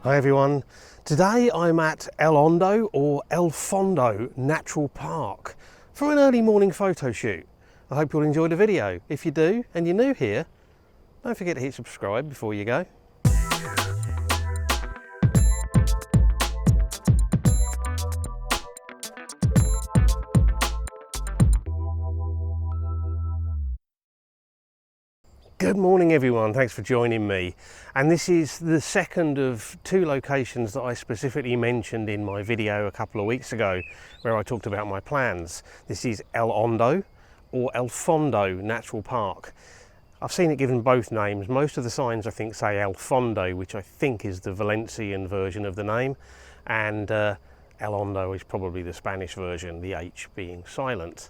Hi everyone, today I'm at El Hondo or El Fondo Natural Park for an early morning photo shoot. I hope you'll enjoy the video. If you do and you're new here, don't forget to hit subscribe before you go. Good morning everyone, thanks for joining me. And this is the second of two locations that I specifically mentioned in my video a couple of weeks ago where I talked about my plans. This is El Hondo or El Fondo Natural Park. I've seen it given both names. Most of the signs I think say El Fondo, which I think is the Valencian version of the name, and El Hondo is probably the Spanish version, the H being silent.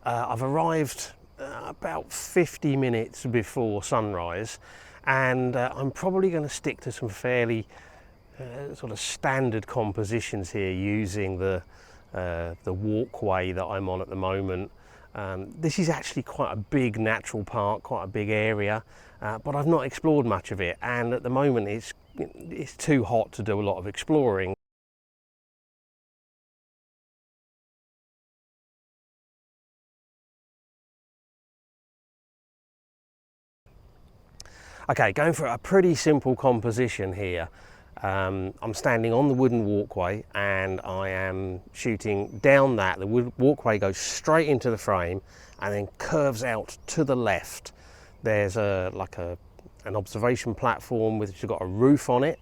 I've arrived about 50 minutes before sunrise, and I'm probably going to stick to some fairly sort of standard compositions here using the walkway that I'm on at the moment. This is actually quite a big natural park, quite a big area, but I've not explored much of it, and at the moment it's too hot to do a lot of exploring. Okay, going for a pretty simple composition here. I'm standing on the wooden walkway and I am shooting down that. The walkway goes straight into the frame and then curves out to the left. There's an observation platform which has got a roof on it,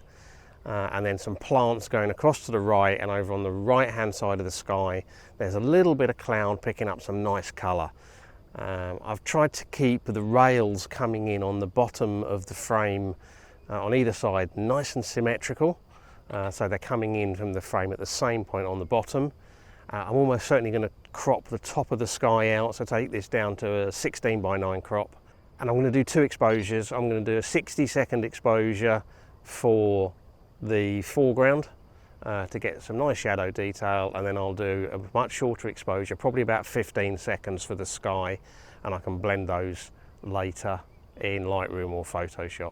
and then some plants going across to the right, and over on the right hand side of the sky there's a little bit of cloud picking up some nice colour. I've tried to keep the rails coming in on the bottom of the frame on either side nice and symmetrical, so they're coming in from the frame at the same point on the bottom. I'm almost certainly going to crop the top of the sky out, so take this down to a 16:9 crop, and I'm going to do two exposures. I'm going to do a 60-second exposure for the foreground to get some nice shadow detail, and then I'll do a much shorter exposure, probably about 15 seconds for the sky, and I can blend those later in Lightroom or Photoshop.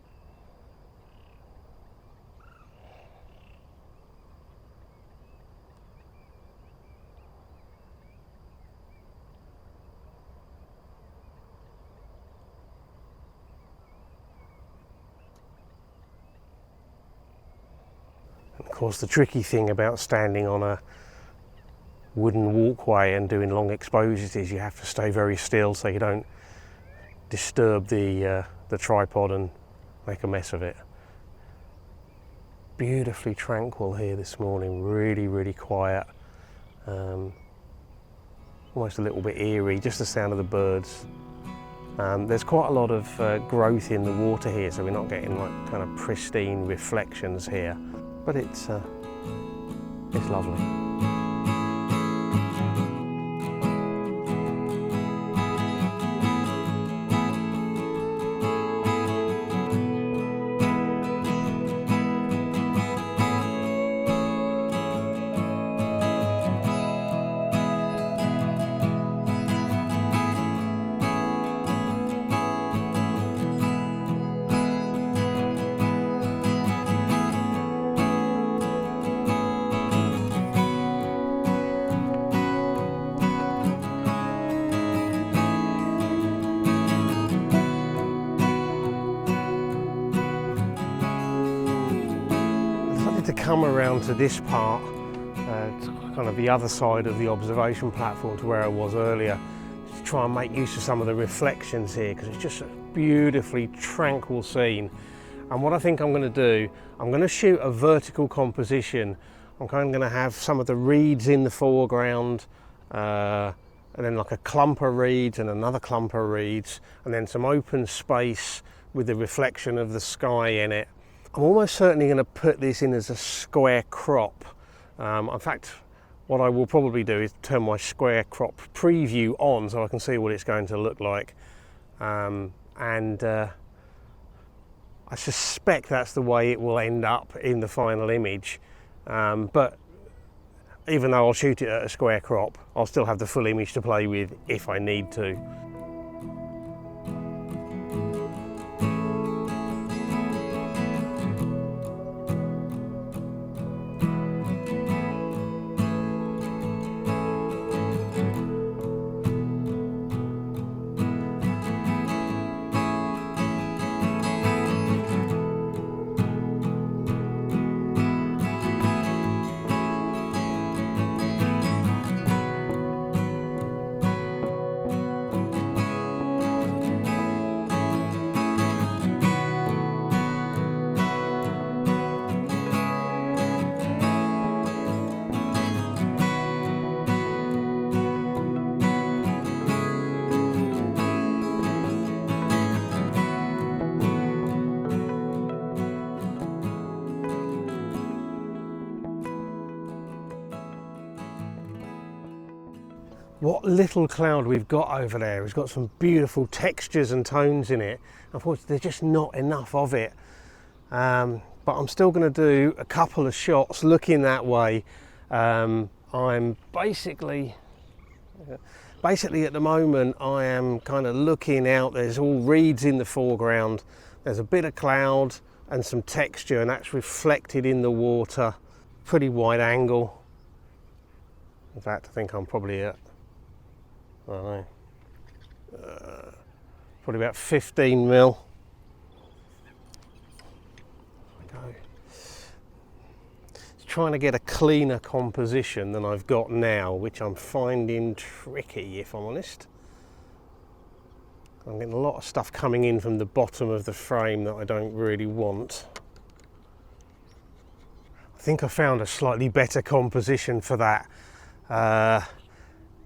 Of course, the tricky thing about standing on a wooden walkway and doing long exposures is you have to stay very still so you don't disturb the tripod and make a mess of it. Beautifully tranquil here this morning, really quiet, almost a little bit eerie, just the sound of the birds. There's quite a lot of growth in the water here, so we're not getting like kind of pristine reflections here. But it's lovely. To come around to this part, kind of the other side of the observation platform to where I was earlier, to try and make use of some of the reflections here, because it's just a beautifully tranquil scene. And what I think I'm going to do, I'm going to shoot a vertical composition. I'm kind of going to have some of the reeds in the foreground, and then like a clump of reeds and another clump of reeds, and then some open space with the reflection of the sky in it. I'm almost certainly going to put this in as a square crop. In fact, what I will probably do is turn my square crop preview on so I can see what it's going to look like. I suspect that's the way it will end up in the final image. But even though I'll shoot it at a square crop, I'll still have the full image to play with if I need to. what little cloud we've got over there has got some beautiful textures and tones in it. Unfortunately, there's just not enough of it. But I'm still going to do a couple of shots looking that way. I'm basically at the moment I am kind of looking out. There's all reeds in the foreground. There's a bit of cloud and some texture, and that's reflected in the water. Pretty wide angle. In fact, I think I'm probably at, I don't know, probably about 15 mil. Trying to get a cleaner composition than I've got now, which I'm finding tricky, if I'm honest. I'm getting a lot of stuff coming in from the bottom of the frame that I don't really want. I think I found a slightly better composition for that.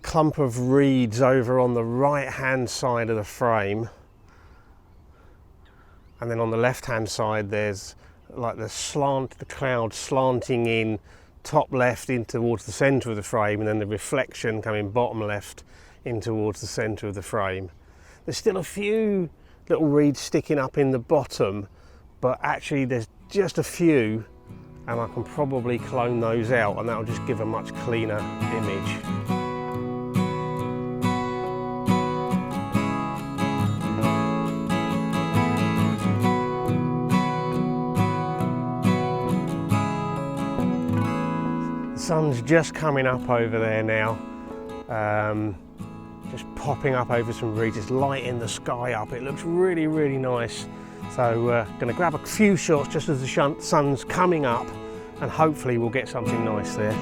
Clump of reeds over on the right hand side of the frame, and then on the left hand side there's like the cloud slanting in top left in towards the centre of the frame, and then the reflection coming bottom left in towards the centre of the frame. There's still a few little reeds sticking up in the bottom, but actually there's just a few, and I can probably clone those out, and that'll just give a much cleaner image. The sun's just coming up over there now, just popping up over some reeds, just lighting the sky up. It looks really, really nice. So going to grab a few shots just as the sun's coming up, and hopefully we'll get something nice there.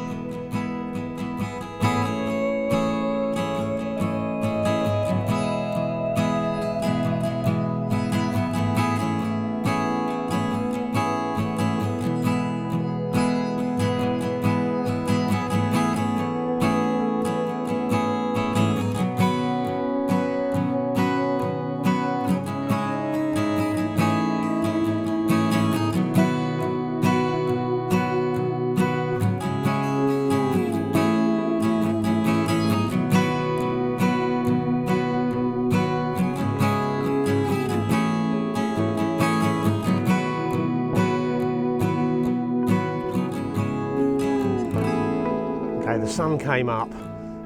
The sun came up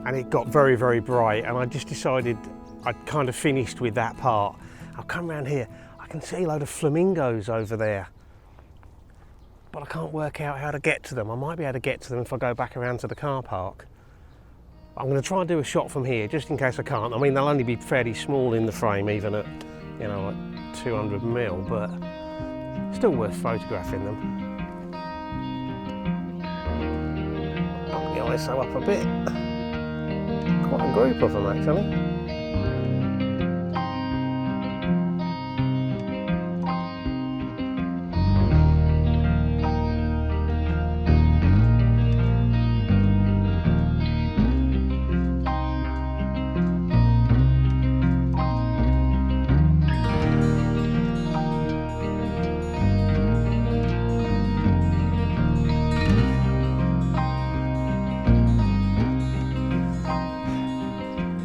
and it got very, very bright, and I just decided I'd kind of finished with that part. I'll come around here. I can see a load of flamingos over there, but I can't work out how to get to them. I might be able to get to them if I go back around to the car park. I'm going to try and do a shot from here just in case I can't. I mean, they'll only be fairly small in the frame, even at, you know, like 200 mil, but still worth photographing them. The ISO up a bit. Quite a group of them actually.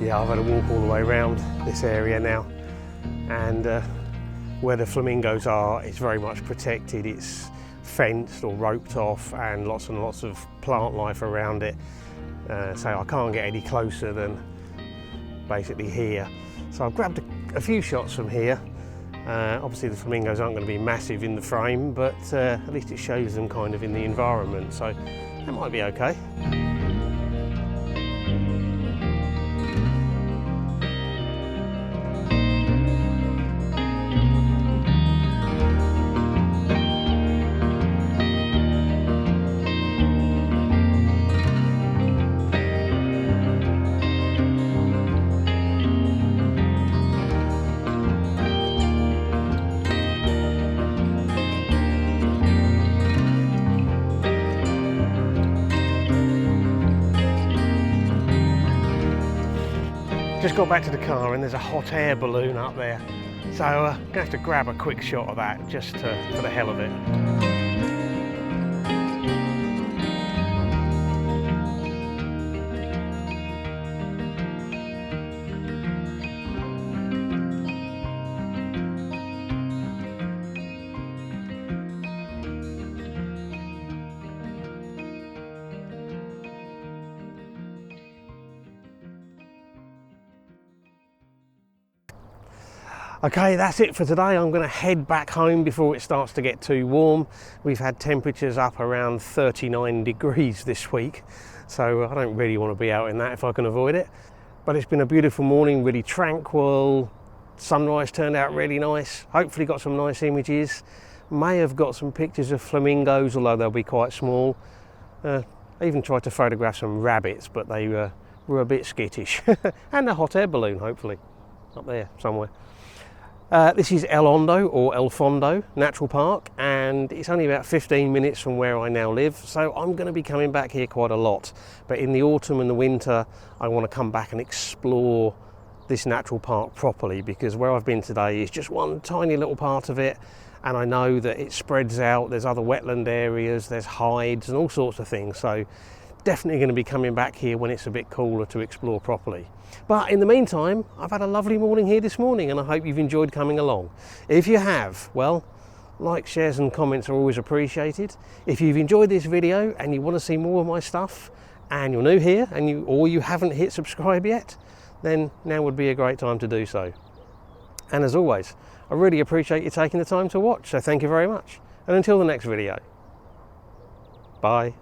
Yeah, I've had to walk all the way around this area now, and where the flamingos are, it's very much protected. It's fenced or roped off, and lots of plant life around it, so I can't get any closer than basically here. So I've grabbed a few shots from here. Obviously the flamingos aren't going to be massive in the frame, but at least it shows them kind of in the environment, so that might be okay. Just got back to the car and there's a hot air balloon up there, so I'm going to have to grab a quick shot of that just for the hell of it. Okay, that's it for today. I'm going to head back home before it starts to get too warm. We've had temperatures up around 39 degrees this week, so I don't really want to be out in that if I can avoid it. But it's been a beautiful morning, really tranquil. Sunrise turned out really nice. Hopefully got some nice images. May have got some pictures of flamingos, although they'll be quite small. I even tried to photograph some rabbits, but they were a bit skittish. And a hot air balloon, hopefully, up there somewhere. This is El Hondo, or El Fondo Natural Park, and it's only about 15 minutes from where I now live, so I'm going to be coming back here quite a lot. But in the autumn and the winter, I want to come back and explore this natural park properly, because where I've been today is just one tiny little part of it, and I know that it spreads out. There's other wetland areas, there's hides and all sorts of things, so definitely going to be coming back here when it's a bit cooler to explore properly. But in the meantime, I've had a lovely morning here this morning, and I hope you've enjoyed coming along. If you have, well, likes, shares and comments are always appreciated. If you've enjoyed this video and you want to see more of my stuff, and you're new here and you haven't hit subscribe yet, then now would be a great time to do so. And as always, I really appreciate you taking the time to watch, so thank you very much. And until the next video, bye.